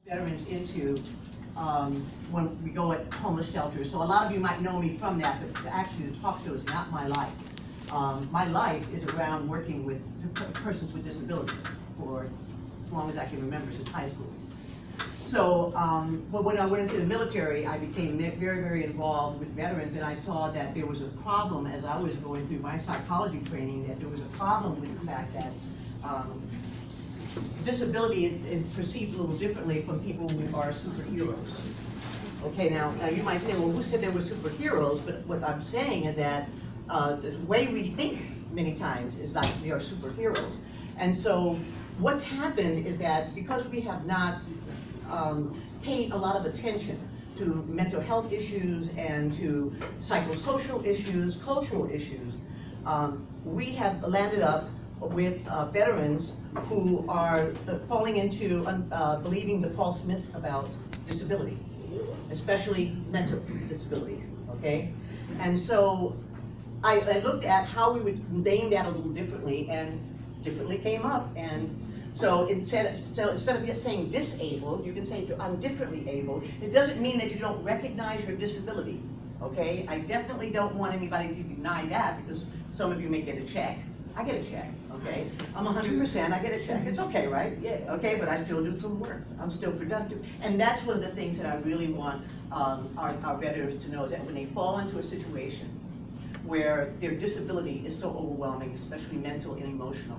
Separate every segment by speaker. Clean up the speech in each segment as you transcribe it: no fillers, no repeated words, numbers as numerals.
Speaker 1: veterans into when we go at homeless shelters. So a lot of you might know me from that, but actually the talk show is not my life. My life is around working with persons with disabilities for as long as I can remember, since high school. So, but when I went into the military, I became very, very involved with veterans, and I saw that there was a problem as I was going through my psychology training, that there was a problem with the fact that disability is perceived a little differently from people who are superheroes. Okay, now you might say, well, who said they were superheroes? But what I'm saying is that the way we think many times is like they are superheroes. And so what's happened is that because we have not paid a lot of attention to mental health issues and to psychosocial issues, cultural issues, we have landed up with veterans who are falling into believing the false myths about disability, especially mental disability, okay? And so I looked at how we would name that a little differently, and differently came up. And so instead of saying disabled, you can say I'm differently abled. It doesn't mean that you don't recognize your disability, okay? I definitely don't want anybody to deny that, because some of you may get a check. I get a check, okay? I'm 100%, I get a check. It's okay, right? Yeah, okay, but I still do some work. I'm still productive. And that's one of the things that I really want our veterans to know, is that when they fall into a situation where their disability is so overwhelming, especially mental and emotional,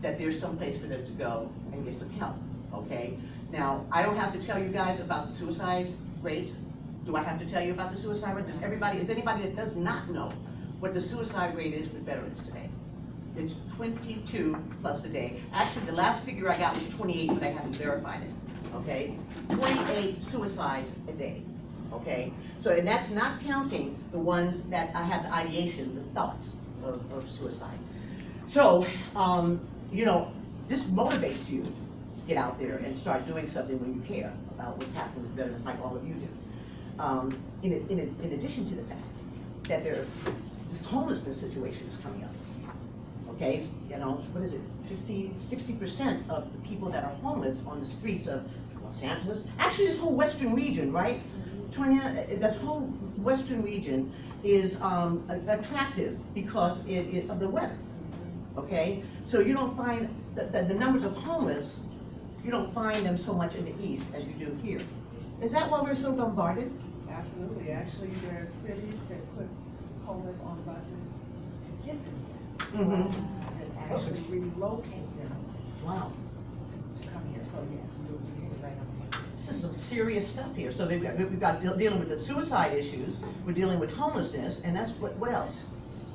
Speaker 1: that there's some place for them to go and get some help, okay? Now, I don't have to tell you guys about the suicide rate. Do I have to tell you about the suicide rate? Is anybody that does not know what the suicide rate is for veterans today? It's 22 plus a day. Actually, the last figure I got was 28, but I haven't verified it, okay? 28 suicides a day, okay? So, and that's not counting the ones that I have the ideation, the thought of suicide. So, you know, this motivates you to get out there and start doing something when you care about what's happening with veterans, like all of you do. In addition to the fact that this homelessness situation is coming up. Okay, you know, what is it, 60% of the people that are homeless on the streets of Los Angeles, actually this whole western region, right? Tonya, this whole western region is attractive because of the weather, okay? So you don't find, the numbers of homeless, you don't find them so much in the east as you do here. Is that why we're so bombarded?
Speaker 2: Absolutely, actually there are cities that put homeless on buses and get them. And actually relocate them.
Speaker 1: Wow.
Speaker 2: To come here. So yes, we hit it right on the head.
Speaker 1: This is some serious stuff here. So we've got dealing with the suicide issues, we're dealing with homelessness, and that's what else?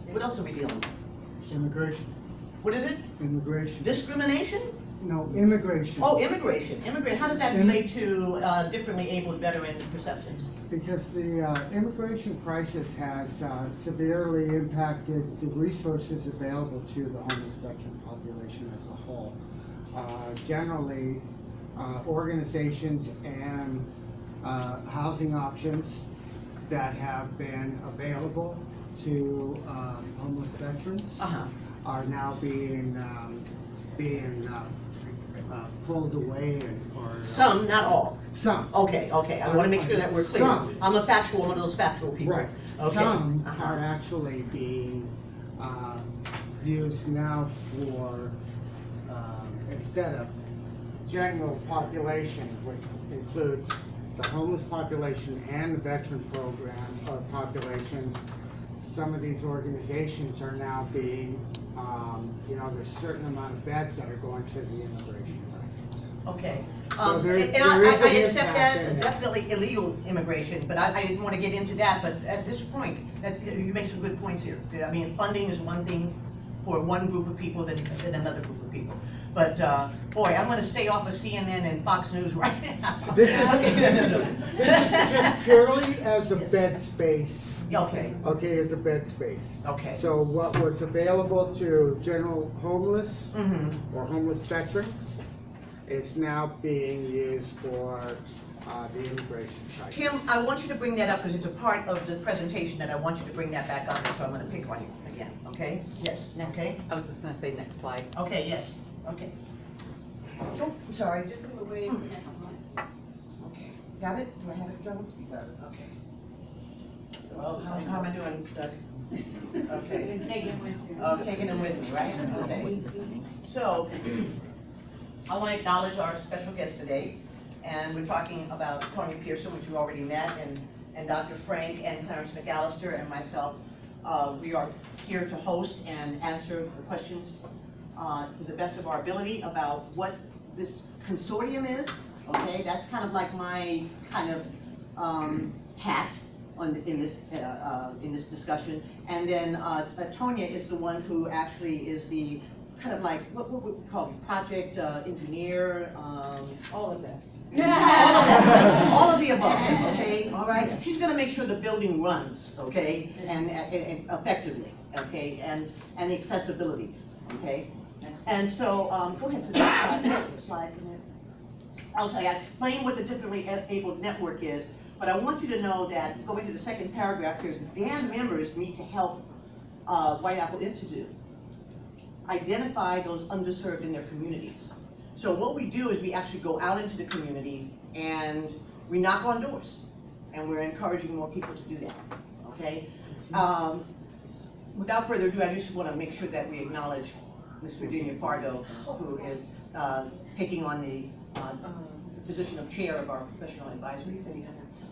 Speaker 1: What else are we dealing with?
Speaker 3: Immigration.
Speaker 1: What is it?
Speaker 3: Immigration.
Speaker 1: Discrimination?
Speaker 3: No, immigration.
Speaker 1: Oh, immigration. How does that relate to differently abled veteran perceptions?
Speaker 3: Because the immigration crisis has severely impacted the resources available to the homeless veteran population as a whole. Generally, organizations and housing options that have been available to homeless veterans are now being pulled away, or
Speaker 1: Some, not all.
Speaker 3: some.
Speaker 1: Okay. I want to make sure that we're clear.
Speaker 3: Some.
Speaker 1: I'm one of those factual people.
Speaker 3: Right.
Speaker 1: Okay.
Speaker 3: Some are actually being used now for instead of general population, which includes the homeless population and the veteran program or populations. Some of these organizations are now being, you know, there's a certain amount of beds that are going to the immigration crisis.
Speaker 1: Okay.
Speaker 3: So there
Speaker 1: And
Speaker 3: is
Speaker 1: I
Speaker 3: an
Speaker 1: accept
Speaker 3: impact
Speaker 1: that,
Speaker 3: in
Speaker 1: definitely illegal immigration, but I didn't want to get into that. But at this point, you make some good points here. I mean, funding is one thing for one group of people than another group of people. But boy, I'm going to stay off of CNN and Fox News right now.
Speaker 3: This is just purely as a bed space.
Speaker 1: Okay.
Speaker 3: Okay, as a bed space.
Speaker 1: Okay.
Speaker 3: So what was available to general homeless or homeless veterans is now being used for the immigration crisis.
Speaker 1: Tim, I want you to bring that up because it's a part of the presentation that I want you to bring that back up, and so I'm going to pick on you again. Okay? Yes. Okay.
Speaker 4: I was just going to say next slide.
Speaker 1: Okay. Yes. Okay. Oh, I'm sorry.
Speaker 5: Just go away for next month.
Speaker 1: Got it? Do I have it, Joe? You got it, okay. Well, how am I doing, Doug? Okay.
Speaker 4: Taking with you.
Speaker 1: Oh, taking them with me, right? Okay. So, I want to acknowledge our special guest today, and we're talking about Tony Pearson, which you already met, and Dr. Frank and Clarence McAllister and myself. We are here to host and answer the questions to the best of our ability about what this consortium is. Okay, that's kind of like my kind of hat in this discussion. And then Tonya is the one who actually is the kind of like, what would we call it, project engineer?
Speaker 2: All of that.
Speaker 1: All of that, all of the above, okay, all right? She's gonna make sure the building runs, okay, and effectively, okay, and the accessibility, okay? And so, go ahead, so slide from there. I'll tell you, I explain what the differently abled network is, but I want you to know that, going to the second paragraph here, is DAN members need to help White Apple Institute identify those underserved in their communities. So what we do is we actually go out into the community and we knock on doors, and we're encouraging more people to do that, okay? Without further ado, I just want to make sure that we acknowledge Ms. Virginia Fargo, who is taking on the position of chair of our professional advisory committee.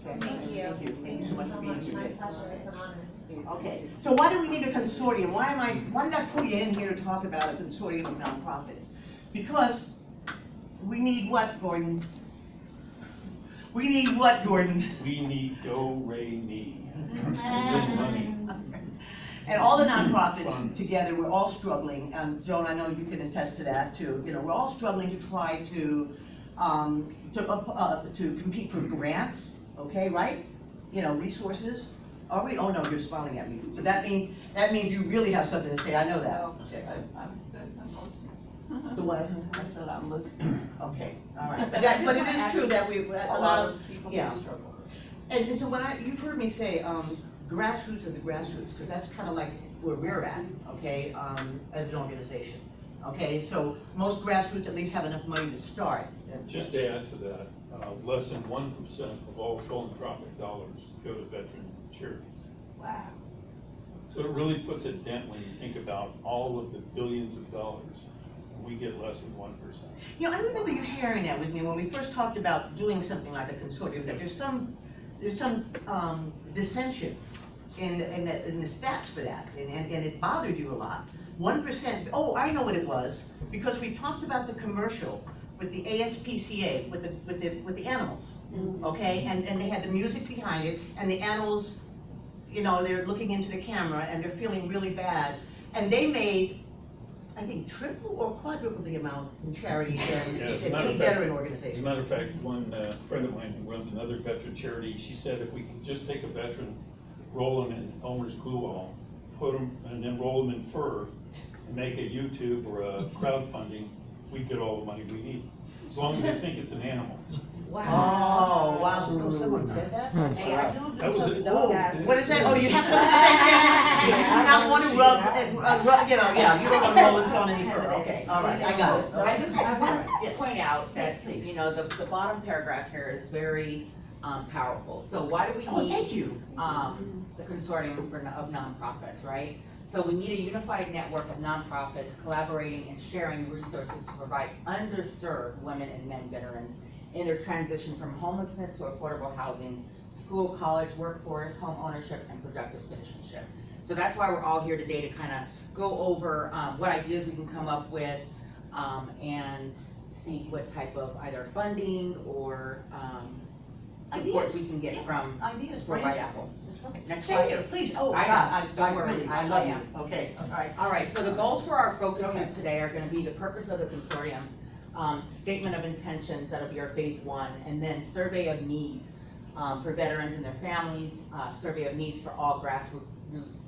Speaker 1: Okay.
Speaker 4: Thank you.
Speaker 1: Thank you. Thank you so much for being here.
Speaker 4: My pleasure, it's an honor.
Speaker 1: Okay, so why do we need a consortium? Why did I pull you in here to talk about a consortium of nonprofits? Because we need what, Gordon? We need what, Gordon?
Speaker 5: We need do-re-mi. Money.
Speaker 1: And all the nonprofits together, we're all struggling. Joan, I know you can attest to that too. You know, we're all struggling to try to compete for grants. Okay, right? You know, resources. Are we? Oh no, you're smiling at me. So that means you really have something to say. I know that.
Speaker 4: Okay, I'm listening.
Speaker 1: The what?
Speaker 4: I said I'm listening.
Speaker 1: Okay, all right. But it is true that we a lot of
Speaker 4: people
Speaker 1: yeah.
Speaker 4: struggle.
Speaker 1: And so you've heard me say grassroots of the grassroots, because that's kind of like where we're at, okay, as an organization. Okay, so most grassroots at least have enough money to start.
Speaker 5: Just to add to that, less than 1% of all philanthropic dollars go to veteran charities.
Speaker 1: Wow.
Speaker 5: So it really puts a dent when you think about all of the billions of dollars, and we get less than 1%.
Speaker 1: You know, I remember you sharing that with me when we first talked about doing something like a consortium, that there's some dissension in the stats for that, and it bothered you a lot. 1%, oh, I know what it was, because we talked about the commercial with the ASPCA, with the animals, okay? And they had the music behind it, and the animals, you know, they're looking into the camera, and they're feeling really bad. And they made, I think, triple or quadruple the amount in charity than any veteran
Speaker 5: As a
Speaker 1: organization.
Speaker 5: matter of fact, one friend of mine who runs another veteran charity, she said if we could just take a veteran, roll them in Elmer's glue wall, put them, and then roll them in fur, and make a YouTube or a crowdfunding, we get all the money we need, as long as they think it's an animal.
Speaker 1: Wow. Oh, wow, so someone said that? Hey, I do.
Speaker 5: That was it.
Speaker 1: Oh, what is that? Oh, you have something to say, Shannon? You do not want to rub, you know, yeah, you don't want to roll it on any fur. Okay, all right, I got it.
Speaker 6: I want to
Speaker 1: Yes.
Speaker 6: point out
Speaker 1: Yes,
Speaker 6: that,
Speaker 1: please.
Speaker 6: you know, the bottom paragraph here is very powerful. So why do we
Speaker 1: Oh,
Speaker 6: need
Speaker 1: thank you.
Speaker 6: the consortium of nonprofits, right? So we need a unified network of nonprofits collaborating and sharing resources to provide underserved women and men veterans in their transition from homelessness to affordable housing, school, college, workforce, home ownership, and productive citizenship. So that's why we're all here today, to kind of go over what ideas we can come up with and see what type of either funding or support
Speaker 1: Ideas.
Speaker 6: we can get from
Speaker 1: Ideas,
Speaker 6: White
Speaker 1: brainstorm.
Speaker 6: Apple.
Speaker 1: That's right.
Speaker 6: Next
Speaker 1: Thank
Speaker 6: slide.
Speaker 1: you, please. Oh,
Speaker 6: I
Speaker 1: God,
Speaker 6: don't worry,
Speaker 1: really,
Speaker 6: I
Speaker 1: love
Speaker 6: am.
Speaker 1: you. Okay, all right.
Speaker 6: All right, so the goals for our focus
Speaker 1: Okay.
Speaker 6: group today are gonna be the purpose of the consortium, statement of intentions, that'll be our phase one, and then survey of needs for veterans and their families, survey of needs for all grassroots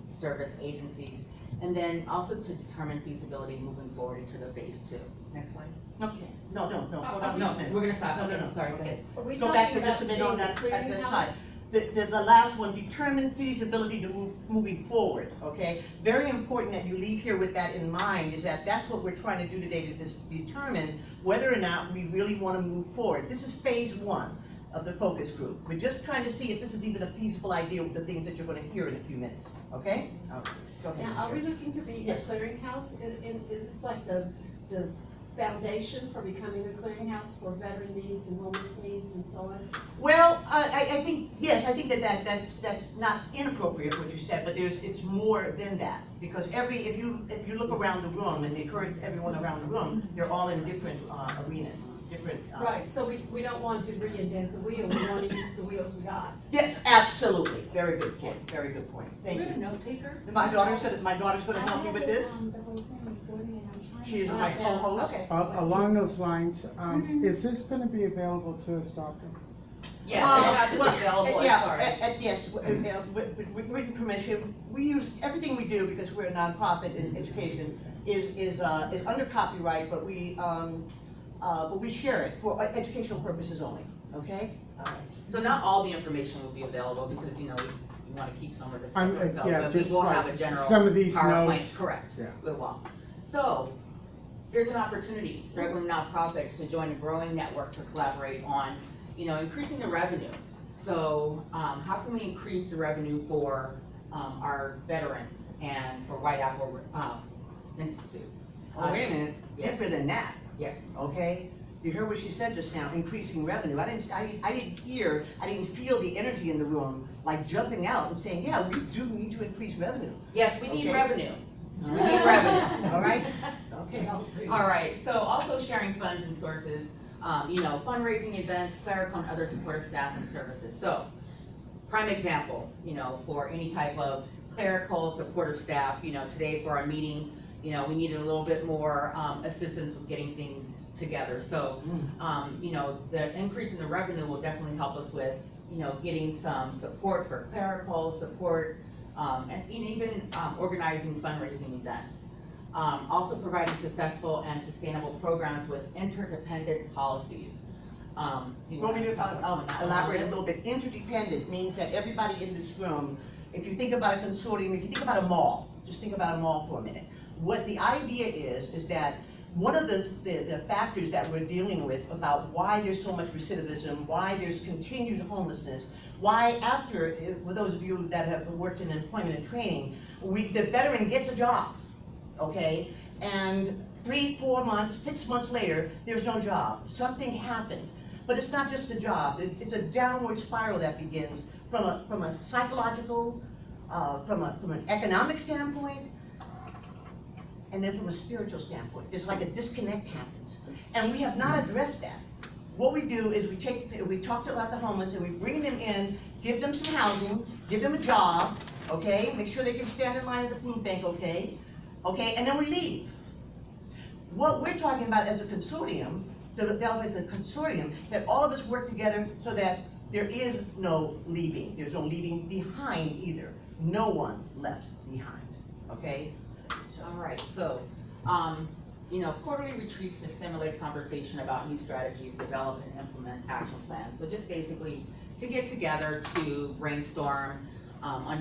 Speaker 6: service agencies, and then also to determine feasibility moving forward into the phase two. Next slide.
Speaker 1: Okay, no, hold on
Speaker 6: No,
Speaker 1: just a minute.
Speaker 6: we're gonna stop.
Speaker 1: No,
Speaker 6: Okay,
Speaker 1: sorry,
Speaker 6: go ahead.
Speaker 1: okay. Go back to just a minute on that side. The last one, determine feasibility to moving forward, okay? Very important that you leave here with that in mind, is that that's what we're trying to do today, to just determine whether or not we really want to move forward. This is phase one. of the focus group. We're just trying to see if this is even a feasible idea with the things that you're gonna hear in a few minutes, okay? Go ahead.
Speaker 7: Now, are we looking to be a
Speaker 1: Yes.
Speaker 7: clearinghouse? Is this like the foundation for becoming a clearinghouse for veteran needs and homeless needs and so on?
Speaker 1: Well, I think, yes, I think that's not inappropriate what you said, but it's more than that. Because if you look around the room and encourage everyone around the room, they're all in different arenas, different.
Speaker 7: Right, so we don't want to reinvent the wheel, we want to use the wheels we got.
Speaker 1: Yes, absolutely, very good point, very good point, thank
Speaker 6: We have a
Speaker 1: you.
Speaker 6: note taker?
Speaker 1: My daughter's gonna help you with this. She is my co-host.
Speaker 7: Okay.
Speaker 3: Along those lines, is this gonna be available to us, Doctor?
Speaker 6: Yes, I have this
Speaker 1: Well,
Speaker 6: available as
Speaker 1: yeah,
Speaker 6: far as.
Speaker 1: yes, with written permission, we use, everything we do, because we're a nonprofit in education, is under copyright, but we share it for educational purposes only, okay? All right.
Speaker 6: So not all the information will be available because, we want to keep some of this stuff ourselves,
Speaker 3: yeah,
Speaker 6: but we
Speaker 3: just
Speaker 6: will have
Speaker 3: like
Speaker 6: a general
Speaker 3: some of these
Speaker 6: PowerPoint,
Speaker 3: notes.
Speaker 6: correct,
Speaker 3: Yeah.
Speaker 6: we will. So, here's an opportunity, struggling nonprofits to join a growing network to collaborate on, increasing the revenue. So, how can we increase the revenue for, our veterans and for White Apple, Institute?
Speaker 1: Oh, wait a minute,
Speaker 6: Yes.
Speaker 1: deeper than that,
Speaker 6: Yes.
Speaker 1: okay? You heard what she said just now, increasing revenue. I didn't feel the energy in the room, like jumping out and saying, yeah, we do need to increase revenue,
Speaker 6: Yes, we need
Speaker 1: Okay.
Speaker 6: revenue. We need revenue.
Speaker 1: all right? Okay.
Speaker 6: All right, so also sharing funds and sources, fundraising events, clerical and other supportive staff and services. So, prime example, for any type of clerical supportive staff, today for our meeting, we needed a little bit more assistance with getting things together. So, the increase in the revenue will definitely help us with, getting some support for clerical support, and even organizing fundraising events. Also providing successful and sustainable programs with interdependent policies. Do you
Speaker 1: Want me to
Speaker 6: comment on that
Speaker 1: elaborate a
Speaker 6: little
Speaker 1: little bit? Interdependent means that everybody in this room, if you think about a consortium, if you think about a mall, just think about a mall for a minute. What the idea is that one of the factors that we're dealing with about why there's so much recidivism, why there's continued homelessness, why after, for those of you that have worked in employment and training, the veteran gets a job, okay? And 3, 4 months, 6 months later, there's no job. Something happened. But it's not just a job, it's a downward spiral that begins from a psychological, from an economic standpoint, and then from a spiritual standpoint. It's like a disconnect happens. And we have not addressed that. What we do is we talk about the homeless and we bring them in, give them some housing, give them a job, okay? Make sure they can stand in line at the food bank, okay? Okay, and then we leave. What we're talking about as a consortium, developing a consortium, that all of us work together so that there is no leaving. There's no leaving behind either. No one left behind, okay?
Speaker 6: All right, so, quarterly retreats to stimulate conversation about new strategies, develop and implement action plans. So just basically to get together to brainstorm on